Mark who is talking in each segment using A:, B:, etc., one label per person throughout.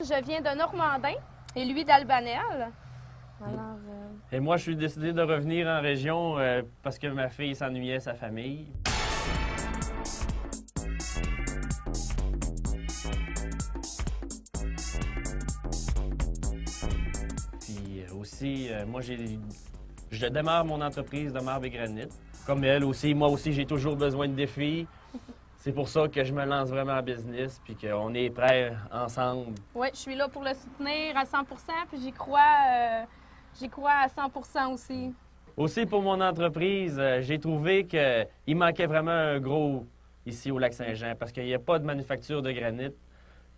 A: Je viens de Normandin et lui d'Albanel.
B: Et moi, je suis décidé de revenir en région parce que ma fille s'ennuyait sa famille. Puis aussi, moi, je démarre mon entreprise de marbre et granit. Comme elle aussi, moi aussi, j'ai toujours besoin de défis. C'est pour ça que je me lance vraiment en business, puis qu'on est prêts ensemble.
A: Oui, je suis là pour le soutenir à 100 puis j'y crois à 100 aussi.
B: Aussi, pour mon entreprise, j'ai trouvé qu'il manquait vraiment un gros ici au Lac-Saint-Jean, parce qu'il n'y a pas de manufacture de granit.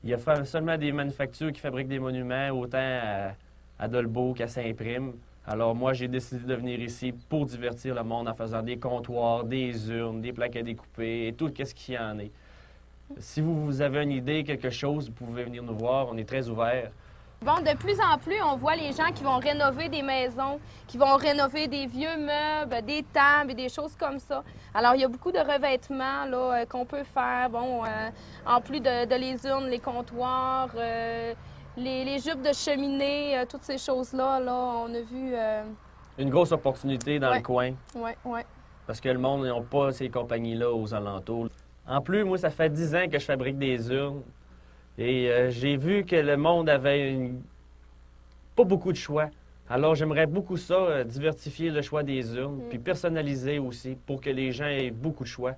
B: Il y a seulement des manufactures qui fabriquent des monuments, autant à Dolbeau qu'à Saint-Prime. Alors moi, j'ai décidé de venir ici pour divertir le monde en faisant des comptoirs, des urnes, des plaques à découper et tout ce qu'il y en est. Si vous avez une idée, quelque chose, vous pouvez venir nous voir. On est très ouverts.
A: Bon, de plus en plus, on voit les gens qui vont rénover des maisons, qui vont rénover des vieux meubles, des tables et des choses comme ça. Alors, il y a beaucoup de revêtements là, qu'on peut faire. Bon, en plus de les urnes, les comptoirs, les jupes de cheminée, toutes ces choses-là, là, on a vu...
B: Une grosse opportunité dans le coin.
A: Oui, oui.
B: Parce que le monde n'a pas ces compagnies-là aux alentours. En plus, moi, ça fait 10 ans que je fabrique des urnes. Et j'ai vu que le monde avait pas beaucoup de choix. Alors, j'aimerais beaucoup ça, diversifier le choix des urnes, puis personnaliser aussi, pour que les gens aient beaucoup de choix.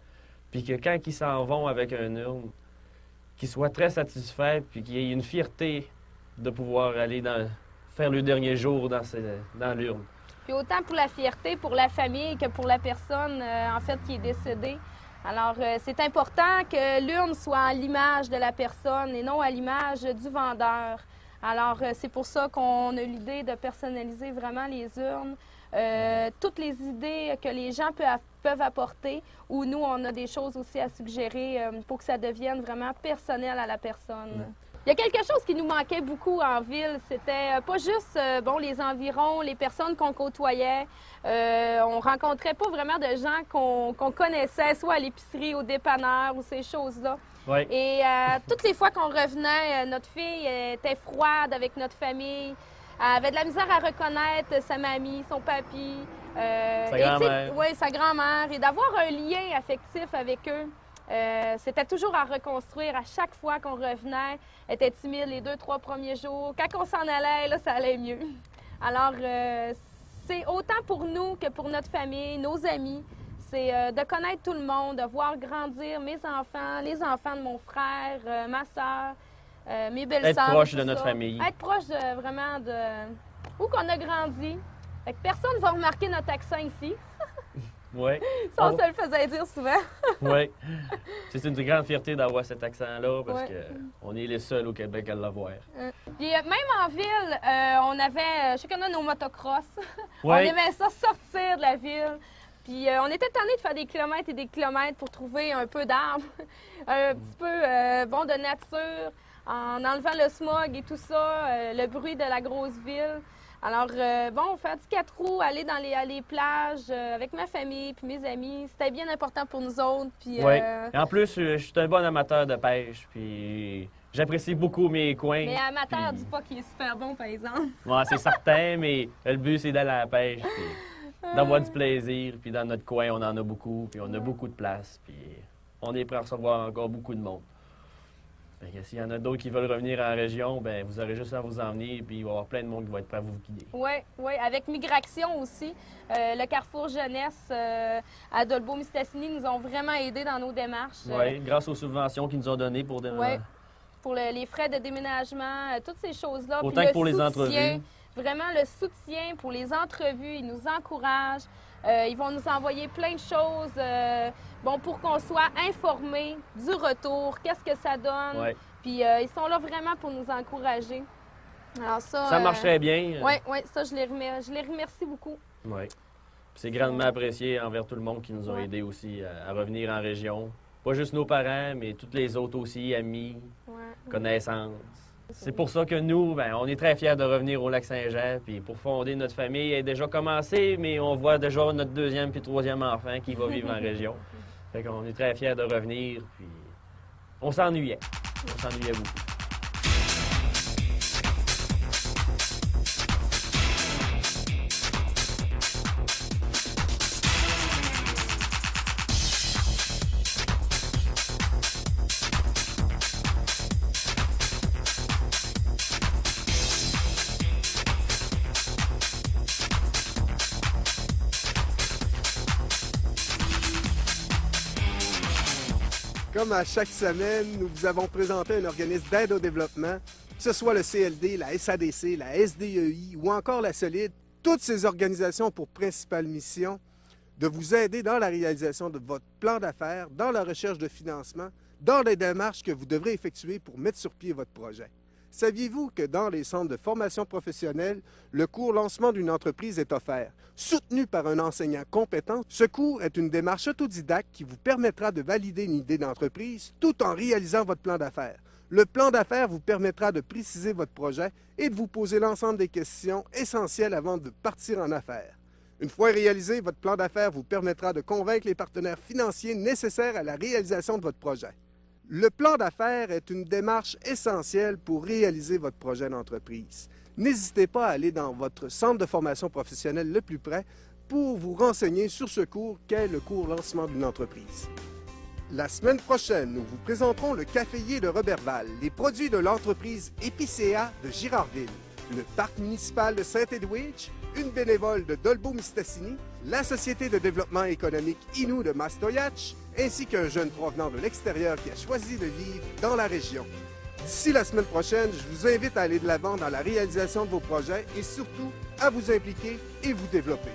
B: Puis que quand ils s'en vont avec une urne, qu'ils soient très satisfaits, puis qu'il y ait une fierté de pouvoir aller faire le dernier jour dans l'urne.
A: Puis autant pour la fierté, pour la famille, que pour la personne, en fait, qui est décédée. Alors, c'est important que l'urne soit à l'image de la personne et non à l'image du vendeur. Alors, c'est pour ça qu'on a l'idée de personnaliser vraiment les urnes. Toutes les idées que les gens peuvent apporter, ou nous, on a des choses aussi à suggérer pour que ça devienne vraiment personnel à la personne. Il y a quelque chose qui nous manquait beaucoup en ville, c'était pas juste bon, les environs, les personnes qu'on côtoyait. On rencontrait pas vraiment de gens qu'on connaissait, soit à l'épicerie, au dépanneur ou ces choses-là.
B: Oui.
A: Et toutes les fois qu'on revenait, notre fille était froide avec notre famille. Elle avait de la misère à reconnaître sa mamie, son papy.
B: Sa grand-mère.
A: Oui, sa grand-mère. Et d'avoir un lien affectif avec eux. C'était toujours à reconstruire à chaque fois qu'on revenait. Elle était timide les 2-3 premiers jours. Quand on s'en allait, là, ça allait mieux. Alors, c'est autant pour nous que pour notre famille, nos amis. C'est de connaître tout le monde, de voir grandir mes enfants, les enfants de mon frère, ma soeur, mes belles-sœurs.
B: Être proche de notre famille.
A: Être proche vraiment de où qu'on a grandi. Fait que personne ne va remarquer notre accent ici.
B: Oui.
A: Ça, on se le faisait dire souvent.
B: Oui. C'est une grande fierté d'avoir cet accent-là parce qu'on est les seuls au Québec à l'avoir.
A: Puis même en ville, on avait chacun nos motocross.
B: Ouais.
A: On aimait ça sortir de la ville. Puis on était tannés de faire des kilomètres et des kilomètres pour trouver un peu d'arbres, un petit peu bon, de nature, en enlevant le smog et tout ça, le bruit de la grosse ville. Alors, bon, faire du 4 roues, aller dans les plages avec ma famille puis mes amis, c'était bien important pour nous autres. Puis,
B: oui. Et en plus, je suis un bon amateur de pêche, puis j'apprécie beaucoup mes coins.
A: Mais amateur, dis pas qu'il est super bon, par exemple.
B: Oui, c'est certain, mais le but, c'est d'aller à la pêche, puis d'avoir du plaisir. Puis dans notre coin, on en a beaucoup, puis on a beaucoup de place, puis on est prêt à recevoir encore beaucoup de monde. S'il y en a d'autres qui veulent revenir en région, bien, vous aurez juste à vous emmener, puis il va y avoir plein de monde qui va être prêt à vous guider.
A: Oui, oui. Avec Migration aussi, le Carrefour Jeunesse à Dolbeau-Mistassini nous ont vraiment aidés dans nos démarches.
B: Oui, grâce aux subventions qu'ils nous ont données pour
A: Oui, pour les frais de déménagement, toutes ces choses-là.
B: Autant
A: puis
B: que pour les entrevues.
A: Vraiment, le soutien pour les entrevues, ils nous encouragent. Ils vont nous envoyer plein de choses bon, pour qu'on soit informés du retour, qu'est-ce que ça donne.
B: Ouais.
A: Puis ils sont là vraiment pour nous encourager. Alors
B: ça marche très bien.
A: Oui, ça, je les remercie beaucoup.
B: Oui. C'est grandement apprécié envers tout le monde qui nous ont aidés aussi à revenir en région. Pas juste nos parents, mais toutes les autres aussi, amis, connaissances. C'est pour ça que nous, ben, on est très fiers de revenir au Lac-Saint-Jean, puis pour fonder notre famille. Elle est déjà commencée, mais on voit déjà notre deuxième puis troisième enfant qui va vivre en région. Fait qu'on est très fiers de revenir, puis on s'ennuyait. On s'ennuyait beaucoup.
C: Comme à chaque semaine, nous vous avons présenté un organisme d'aide au développement, que ce soit le CLD, la SADC, la SDEI ou encore la Solide. Toutes ces organisations ont pour principale mission de vous aider dans la réalisation de votre plan d'affaires, dans la recherche de financement, dans les démarches que vous devrez effectuer pour mettre sur pied votre projet. Saviez-vous que dans les centres de formation professionnelle, le cours lancement d'une entreprise est offert? Soutenu par un enseignant compétent, ce cours est une démarche autodidacte qui vous permettra de valider une idée d'entreprise tout en réalisant votre plan d'affaires. Le plan d'affaires vous permettra de préciser votre projet et de vous poser l'ensemble des questions essentielles avant de partir en affaires. Une fois réalisé, votre plan d'affaires vous permettra de convaincre les partenaires financiers nécessaires à la réalisation de votre projet. Le plan d'affaires est une démarche essentielle pour réaliser votre projet d'entreprise. N'hésitez pas à aller dans votre centre de formation professionnelle le plus près pour vous renseigner sur ce cours qu'est le cours lancement d'une entreprise. La semaine prochaine, nous vous présenterons le caféier de Roberval, les produits de l'entreprise Épicéa de Girardville, le parc municipal de Saint-Edwidge, une bénévole de Dolbeau-Mistassini, la Société de développement économique Innu de Mastoyatch, ainsi qu'un jeune provenant de l'extérieur qui a choisi de vivre dans la région. D'ici la semaine prochaine, je vous invite à aller de l'avant dans la réalisation de vos projets et surtout à vous impliquer et vous développer.